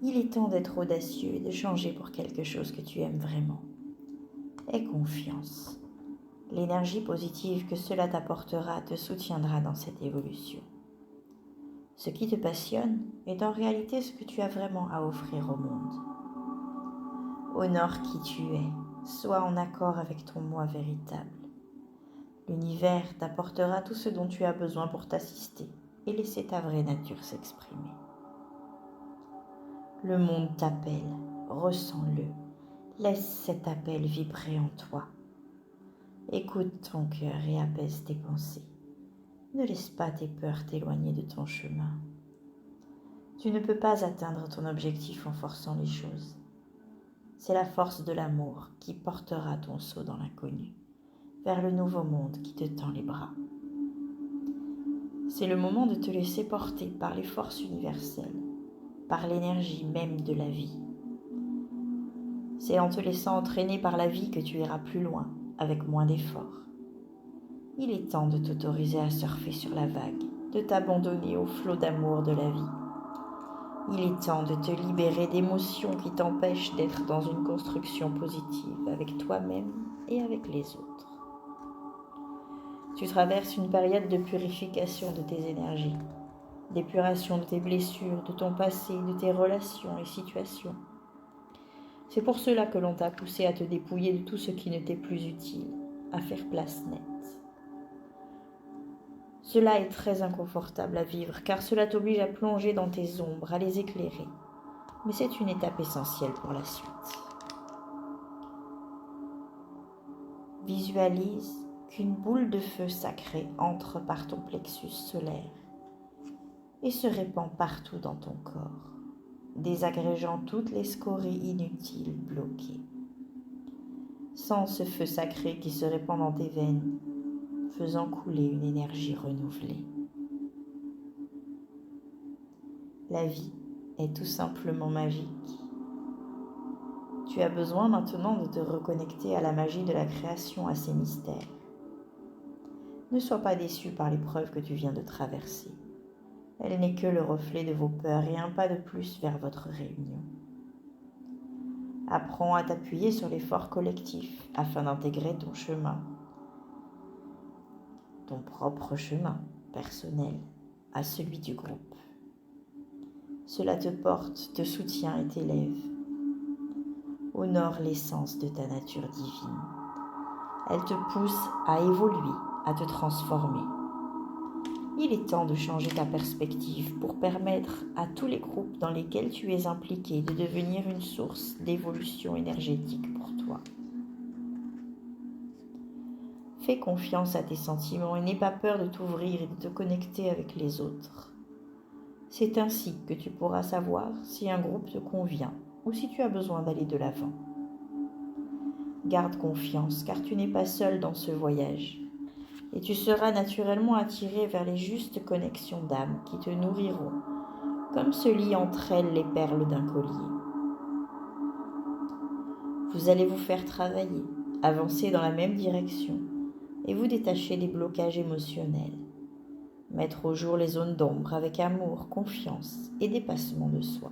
Il est temps d'être audacieux et de changer pour quelque chose que tu aimes vraiment. Aie confiance. L'énergie positive que cela t'apportera te soutiendra dans cette évolution. Ce qui te passionne est en réalité ce que tu as vraiment à offrir au monde. Honore qui tu es, sois en accord avec ton moi véritable. L'univers t'apportera tout ce dont tu as besoin pour t'assister et laisser ta vraie nature s'exprimer. Le monde t'appelle, ressens-le, laisse cet appel vibrer en toi. Écoute ton cœur et apaise tes pensées. Ne laisse pas tes peurs t'éloigner de ton chemin. Tu ne peux pas atteindre ton objectif en forçant les choses. C'est la force de l'amour qui portera ton saut dans l'inconnu, vers le nouveau monde qui te tend les bras. C'est le moment de te laisser porter par les forces universelles, par l'énergie même de la vie. C'est en te laissant entraîner par la vie que tu iras plus loin, avec moins d'efforts. Il est temps de t'autoriser à surfer sur la vague, de t'abandonner au flot d'amour de la vie. Il est temps de te libérer d'émotions qui t'empêchent d'être dans une construction positive avec toi-même et avec les autres. Tu traverses une période de purification de tes énergies, d'épuration de tes blessures, de ton passé, de tes relations et situations. C'est pour cela que l'on t'a poussé à te dépouiller de tout ce qui ne t'est plus utile, à faire place nette. Cela est très inconfortable à vivre car cela t'oblige à plonger dans tes ombres, à les éclairer. Mais c'est une étape essentielle pour la suite. Visualise qu'une boule de feu sacré entre par ton plexus solaire et se répand partout dans ton corps, désagrégeant toutes les scories inutiles bloquées. Sens ce feu sacré qui se répand dans tes veines, faisant couler une énergie renouvelée. La vie est tout simplement magique. Tu as besoin maintenant de te reconnecter à la magie de la création, à ses mystères. Ne sois pas déçu par l'épreuve que tu viens de traverser. Elle n'est que le reflet de vos peurs et un pas de plus vers votre réunion. Apprends à t'appuyer sur l'effort collectif afin d'intégrer ton chemin, ton propre chemin personnel, à celui du groupe. Cela te porte, te soutient et t'élève. Honore l'essence de ta nature divine. Elle te pousse à évoluer, à te transformer. Il est temps de changer ta perspective pour permettre à tous les groupes dans lesquels tu es impliqué de devenir une source d'évolution énergétique pour toi. Fais confiance à tes sentiments et n'aie pas peur de t'ouvrir et de te connecter avec les autres. C'est ainsi que tu pourras savoir si un groupe te convient ou si tu as besoin d'aller de l'avant. Garde confiance car tu n'es pas seul dans ce voyage. Et tu seras naturellement attiré vers les justes connexions d'âme qui te nourriront, comme se lient entre elles les perles d'un collier. Vous allez vous faire travailler, avancer dans la même direction et vous détacher des blocages émotionnels. Mettre au jour les zones d'ombre avec amour, confiance et dépassement de soi.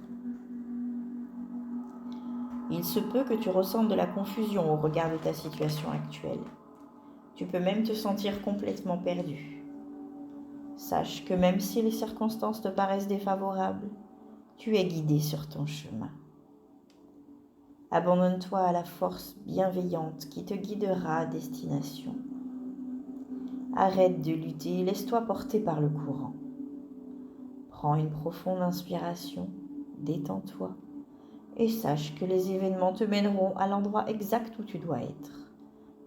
Il se peut que tu ressentes de la confusion au regard de ta situation actuelle. Tu peux même te sentir complètement perdu. Sache que même si les circonstances te paraissent défavorables, tu es guidé sur ton chemin. Abandonne-toi à la force bienveillante qui te guidera à destination. Arrête de lutter et laisse-toi porter par le courant. Prends une profonde inspiration, détends-toi et sache que les événements te mèneront à l'endroit exact où tu dois être.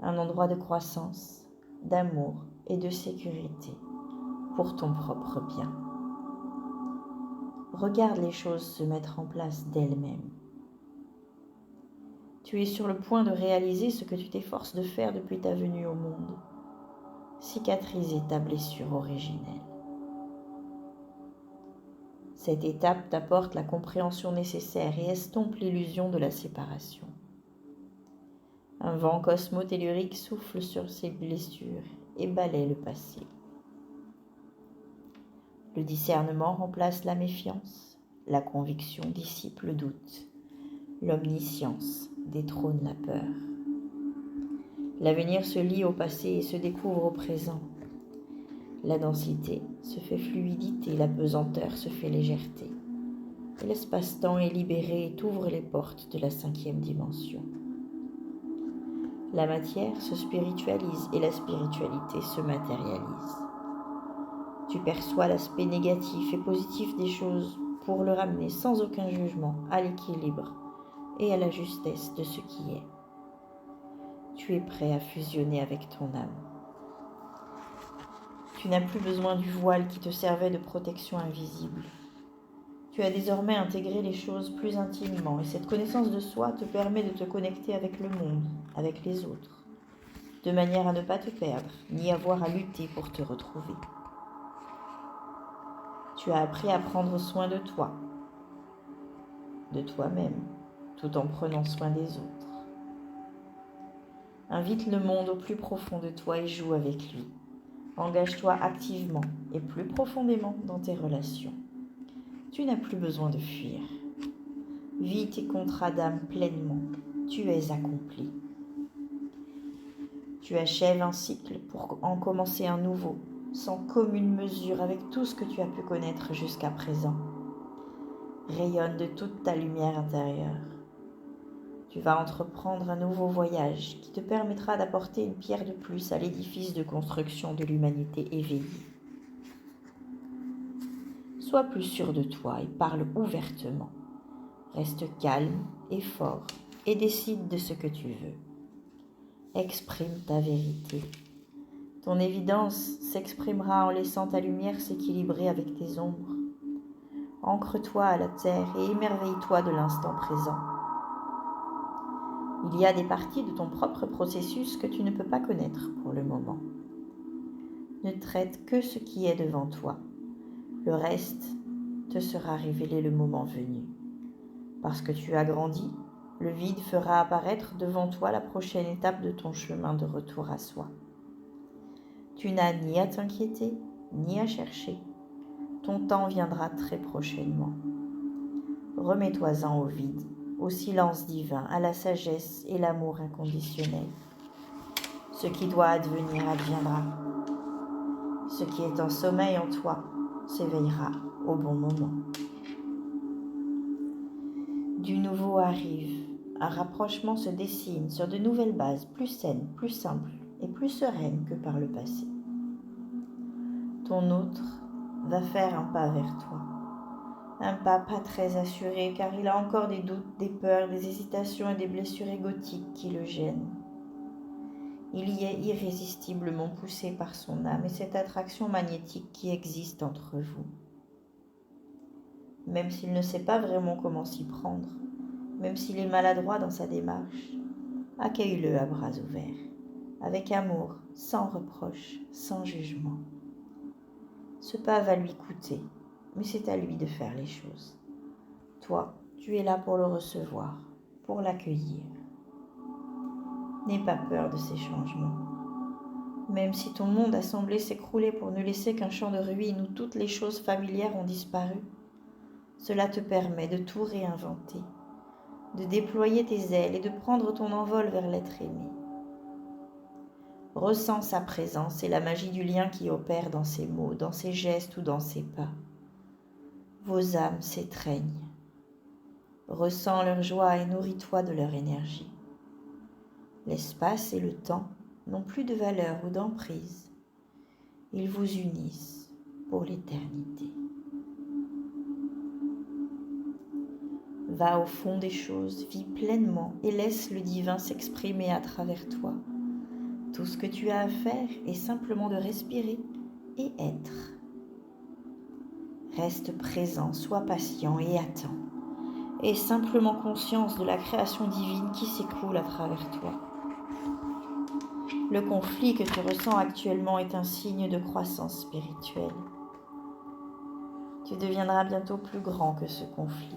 Un endroit de croissance, d'amour et de sécurité pour ton propre bien. Regarde les choses se mettre en place d'elles-mêmes. Tu es sur le point de réaliser ce que tu t'efforces de faire depuis ta venue au monde. Cicatriser ta blessure originelle. Cette étape t'apporte la compréhension nécessaire et estompe l'illusion de la séparation. Un vent cosmotellurique souffle sur ces blessures et balaie le passé. Le discernement remplace la méfiance La conviction dissipe le doute. L'omniscience détrône la peur. L'avenir se lie au passé et se découvre au présent. La densité se fait fluidité, la pesanteur se fait légèreté. Et l'espace-temps est libéré et t'ouvre les portes de la 5e dimension. La matière se spiritualise et la spiritualité se matérialise. Tu perçois l'aspect négatif et positif des choses pour le ramener sans aucun jugement à l'équilibre et à la justesse de ce qui est. Tu es prêt à fusionner avec ton âme. Tu n'as plus besoin du voile qui te servait de protection invisible. Tu as désormais intégré les choses plus intimement et cette connaissance de soi te permet de te connecter avec le monde, avec les autres, de manière à ne pas te perdre, ni avoir à lutter pour te retrouver. Tu as appris à prendre soin de toi-même, tout en prenant soin des autres. Invite le monde au plus profond de toi et joue avec lui. Engage-toi activement et plus profondément dans tes relations. Tu n'as plus besoin de fuir. Vis tes contrats d'âme pleinement. Tu es accompli. Tu achèves un cycle pour en commencer un nouveau, sans commune mesure avec tout ce que tu as pu connaître jusqu'à présent. Rayonne de toute ta lumière intérieure. Tu vas entreprendre un nouveau voyage qui te permettra d'apporter une pierre de plus à l'édifice de construction de l'humanité éveillée. Sois plus sûr de toi et parle ouvertement. Reste calme et fort et décide de ce que tu veux. Exprime ta vérité. Ton évidence s'exprimera en laissant ta lumière s'équilibrer avec tes ombres. Ancre-toi à la terre et émerveille-toi de l'instant présent. Il y a des parties de ton propre processus que tu ne peux pas connaître pour le moment. Ne traite que ce qui est devant toi. Le reste te sera révélé le moment venu. Parce que tu as grandi, le vide fera apparaître devant toi la prochaine étape de ton chemin de retour à soi. Tu n'as ni à t'inquiéter, ni à chercher. Ton temps viendra très prochainement. Remets-toi-en au vide, au silence divin, à la sagesse et l'amour inconditionnel. Ce qui doit advenir adviendra. Ce qui est en sommeil en toi s'éveillera au bon moment. Du nouveau arrive, un rapprochement se dessine sur de nouvelles bases plus saines, plus simples et plus sereines que par le passé. Ton autre va faire un pas vers toi. Un pas pas très assuré car il a encore des doutes, des peurs, des hésitations et des blessures égotiques qui le gênent. Il y est irrésistiblement poussé par son âme et cette attraction magnétique qui existe entre vous. Même s'il ne sait pas vraiment comment s'y prendre, même s'il est maladroit dans sa démarche, accueille-le à bras ouverts, avec amour, sans reproche, sans jugement. Ce pas va lui coûter, mais c'est à lui de faire les choses. Toi, tu es là pour le recevoir, pour l'accueillir. N'aie pas peur de ces changements. Même si ton monde a semblé s'écrouler pour ne laisser qu'un champ de ruines où toutes les choses familières ont disparu, cela te permet de tout réinventer, de déployer tes ailes et de prendre ton envol vers l'être aimé. Ressens sa présence et la magie du lien qui opère dans ses mots, dans ses gestes ou dans ses pas. Vos âmes s'étreignent. Ressens leur joie et nourris-toi de leur énergie. L'espace et le temps n'ont plus de valeur ou d'emprise. Ils vous unissent pour l'éternité. Va au fond des choses, vis pleinement et laisse le divin s'exprimer à travers toi. Tout ce que tu as à faire est simplement de respirer et être. Reste présent, sois patient et attends. Aie simplement conscience de la création divine qui s'écoule à travers toi. Le conflit que tu ressens actuellement est un signe de croissance spirituelle. Tu deviendras bientôt plus grand que ce conflit.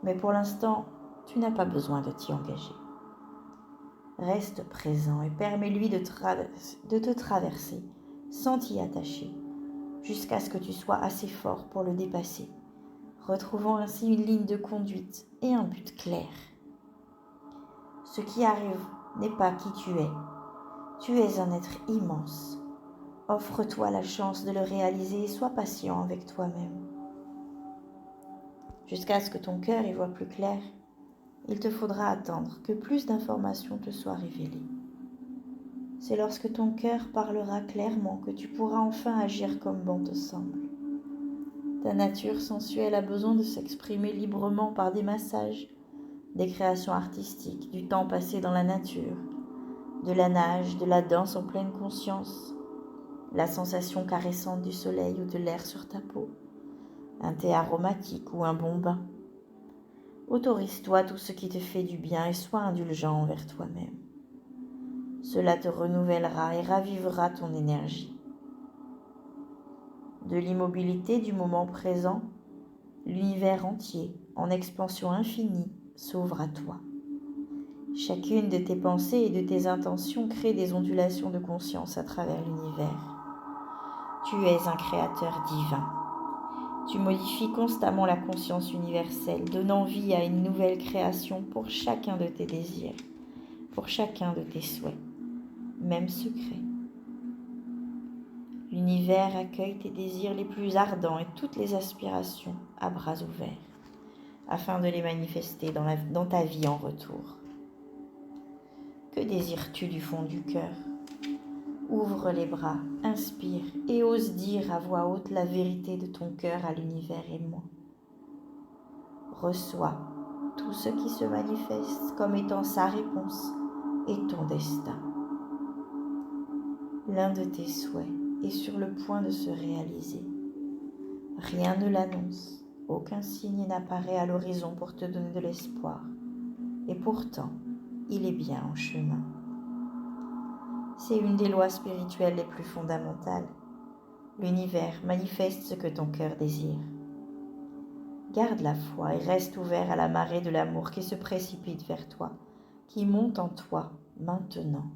Mais pour l'instant, tu n'as pas besoin de t'y engager. Reste présent et permets-lui de te traverser sans t'y attacher, jusqu'à ce que tu sois assez fort pour le dépasser, retrouvant ainsi une ligne de conduite et un but clair. Ce qui arrive n'est pas qui tu es. Tu es un être immense. Offre-toi la chance de le réaliser et sois patient avec toi-même. Jusqu'à ce que ton cœur y voie plus clair, il te faudra attendre que plus d'informations te soient révélées. C'est lorsque ton cœur parlera clairement que tu pourras enfin agir comme bon te semble. Ta nature sensuelle a besoin de s'exprimer librement par des massages, des créations artistiques, du temps passé dans la nature, de la nage, de la danse en pleine conscience, la sensation caressante du soleil ou de l'air sur ta peau, un thé aromatique ou un bon bain. Autorise-toi tout ce qui te fait du bien et sois indulgent envers toi-même. Cela te renouvellera et ravivera ton énergie. De l'immobilité du moment présent, l'univers entier, en expansion infinie, s'ouvre à toi. Chacune de tes pensées et de tes intentions crée des ondulations de conscience à travers l'univers. Tu es un créateur divin. Tu modifies constamment la conscience universelle, donnant vie à une nouvelle création pour chacun de tes désirs, pour chacun de tes souhaits, même secrets. L'univers accueille tes désirs les plus ardents et toutes les aspirations à bras ouverts, afin de les manifester dans ta vie en retour. Que désires-tu du fond du cœur ? Ouvre les bras, inspire et ose dire à voix haute la vérité de ton cœur à l'univers aimant. Reçois tout ce qui se manifeste comme étant sa réponse et ton destin. L'un de tes souhaits est sur le point de se réaliser. Rien ne l'annonce, aucun signe n'apparaît à l'horizon pour te donner de l'espoir. Et pourtant, il est bien en chemin. C'est une des lois spirituelles les plus fondamentales. L'univers manifeste ce que ton cœur désire. Garde la foi et reste ouvert à la marée de l'amour qui se précipite vers toi, qui monte en toi maintenant.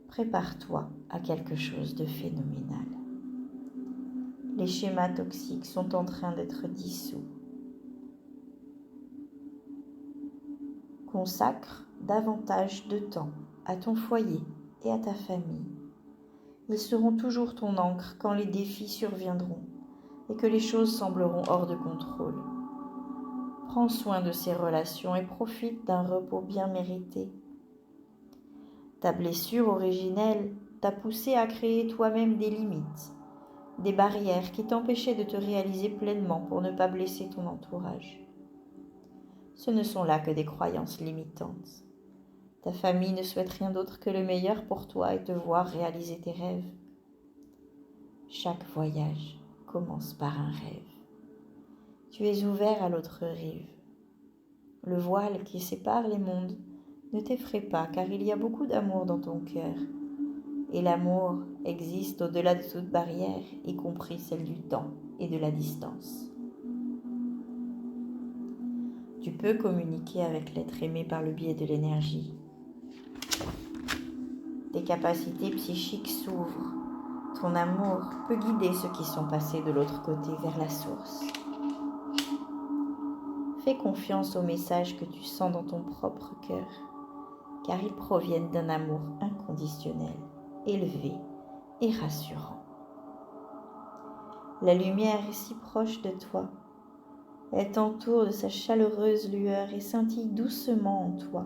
Prépare-toi à quelque chose de phénoménal. Les schémas toxiques sont en train d'être dissous. Consacre davantage de temps à ton foyer et à ta famille. Ils seront toujours ton ancre quand les défis surviendront et que les choses sembleront hors de contrôle. Prends soin de ces relations et profite d'un repos bien mérité. Ta blessure originelle t'a poussé à créer toi-même des limites, des barrières qui t'empêchaient de te réaliser pleinement pour ne pas blesser ton entourage. Ce ne sont là que des croyances limitantes. Ta famille ne souhaite rien d'autre que le meilleur pour toi et te voir réaliser tes rêves. Chaque voyage commence par un rêve. Tu es ouvert à l'autre rive. Le voile qui sépare les mondes ne t'effraie pas car il y a beaucoup d'amour dans ton cœur. Et l'amour existe au-delà de toute barrière, y compris celle du temps et de la distance. Tu peux communiquer avec l'être aimé par le biais de l'énergie. Tes capacités psychiques s'ouvrent. Ton amour peut guider ceux qui sont passés de l'autre côté vers la source. Fais confiance aux messages que tu sens dans ton propre cœur, car ils proviennent d'un amour inconditionnel, élevé et rassurant. La lumière est si proche de toi. Elle t'entoure de sa chaleureuse lueur et scintille doucement en toi.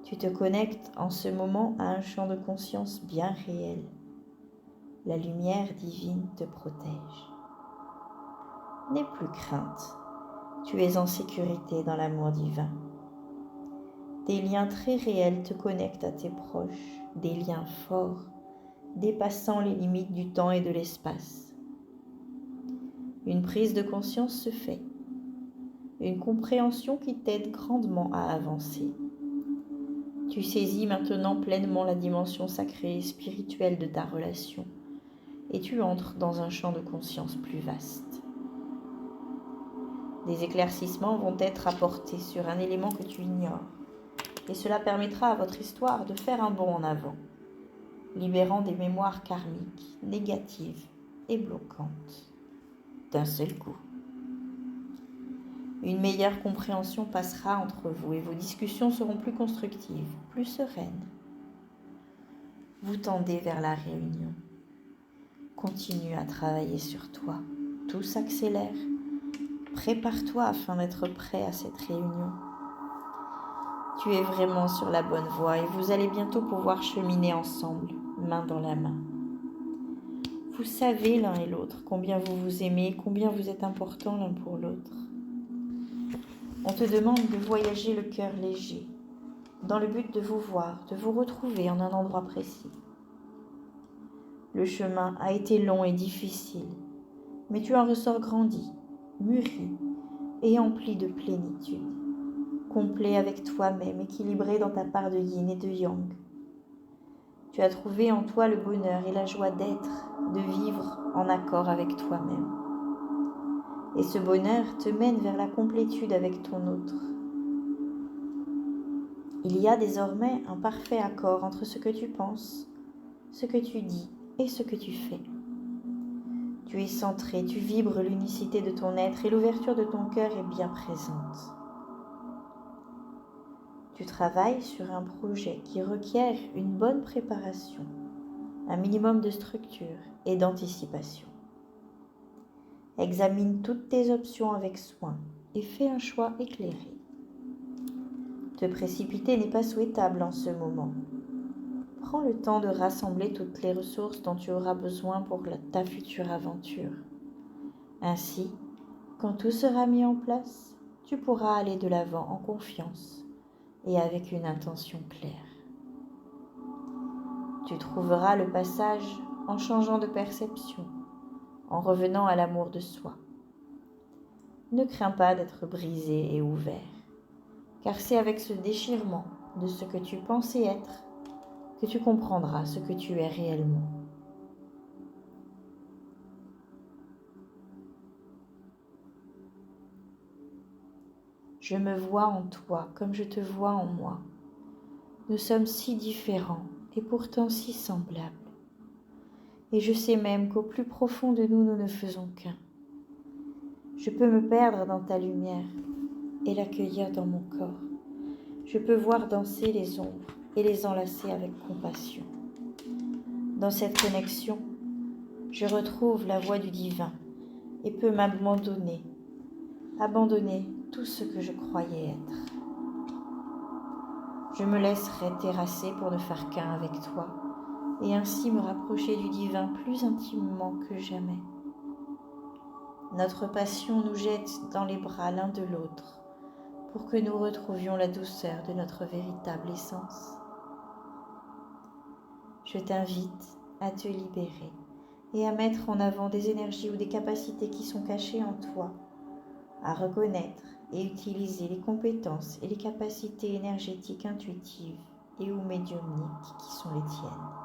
Tu te connectes en ce moment à un champ de conscience bien réel. La lumière divine te protège. N'aie plus crainte. Tu es en sécurité dans l'amour divin. Des liens très réels te connectent à tes proches, des liens forts, dépassant les limites du temps et de l'espace. Une prise de conscience se fait, une compréhension qui t'aide grandement à avancer. Tu saisis maintenant pleinement la dimension sacrée et spirituelle de ta relation et tu entres dans un champ de conscience plus vaste. Des éclaircissements vont être apportés sur un élément que tu ignores et cela permettra à votre histoire de faire un bond en avant, libérant des mémoires karmiques, négatives et bloquantes. d'un seul coup. Une meilleure compréhension passera entre vous et vos discussions seront plus constructives, plus sereines. Vous tendez vers la réunion. Continue à travailler sur toi. Tout s'accélère. Prépare-toi afin d'être prêt à cette réunion. Tu es vraiment sur la bonne voie et vous allez bientôt pouvoir cheminer ensemble, main dans la main. Vous savez l'un et l'autre combien vous vous aimez, combien vous êtes importants l'un pour l'autre. On te demande de voyager le cœur léger, dans le but de vous voir, de vous retrouver en un endroit précis. Le chemin a été long et difficile, mais tu en ressors grandi, mûri et empli de plénitude, complet avec toi-même, équilibré dans ta part de yin et de yang. Tu as trouvé en toi le bonheur et la joie d'être, de vivre en accord avec toi-même. Et ce bonheur te mène vers la complétude avec ton autre. Il y a désormais un parfait accord entre ce que tu penses, ce que tu dis et ce que tu fais. Tu es centré, tu vibres l'unicité de ton être et l'ouverture de ton cœur est bien présente. Tu travailles sur un projet qui requiert une bonne préparation, un minimum de structure et d'anticipation. Examine toutes tes options avec soin et fais un choix éclairé. Te précipiter n'est pas souhaitable en ce moment. Prends le temps de rassembler toutes les ressources dont tu auras besoin pour ta future aventure. Ainsi, quand tout sera mis en place, tu pourras aller de l'avant en confiance et avec une intention claire. Tu trouveras le passage en changeant de perception, en revenant à l'amour de soi. Ne crains pas d'être brisé et ouvert, car c'est avec ce déchirement de ce que tu pensais être que tu comprendras ce que tu es réellement. Je me vois en toi comme je te vois en moi. Nous sommes si différents et pourtant si semblables. Et je sais même qu'au plus profond de nous, nous ne faisons qu'un. Je peux me perdre dans ta lumière et l'accueillir dans mon corps. Je peux voir danser les ombres et les enlacer avec compassion. Dans cette connexion, je retrouve la voix du divin et peux m'abandonner, abandonner tout ce que je croyais être. Je me laisserai terrasser pour ne faire qu'un avec toi et ainsi me rapprocher du divin plus intimement que jamais. Notre passion nous jette dans les bras l'un de l'autre pour que nous retrouvions la douceur de notre véritable essence. Je t'invite à te libérer et à mettre en avant des énergies ou des capacités qui sont cachées en toi, à reconnaître et utiliser les compétences et les capacités énergétiques intuitives et ou médiumniques qui sont les tiennes.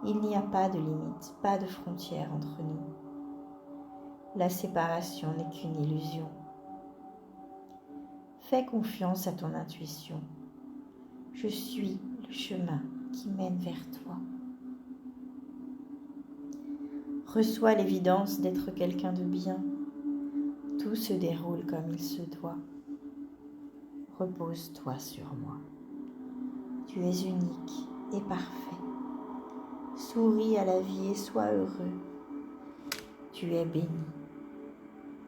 Il n'y a pas de limite, pas de frontière entre nous. La séparation n'est qu'une illusion. Fais confiance à ton intuition. Je suis le chemin qui mène vers toi. Reçois l'évidence d'être quelqu'un de bien. Tout se déroule comme il se doit. Repose-toi sur moi. Tu es unique et parfait. Souris à la vie et sois heureux. Tu es béni.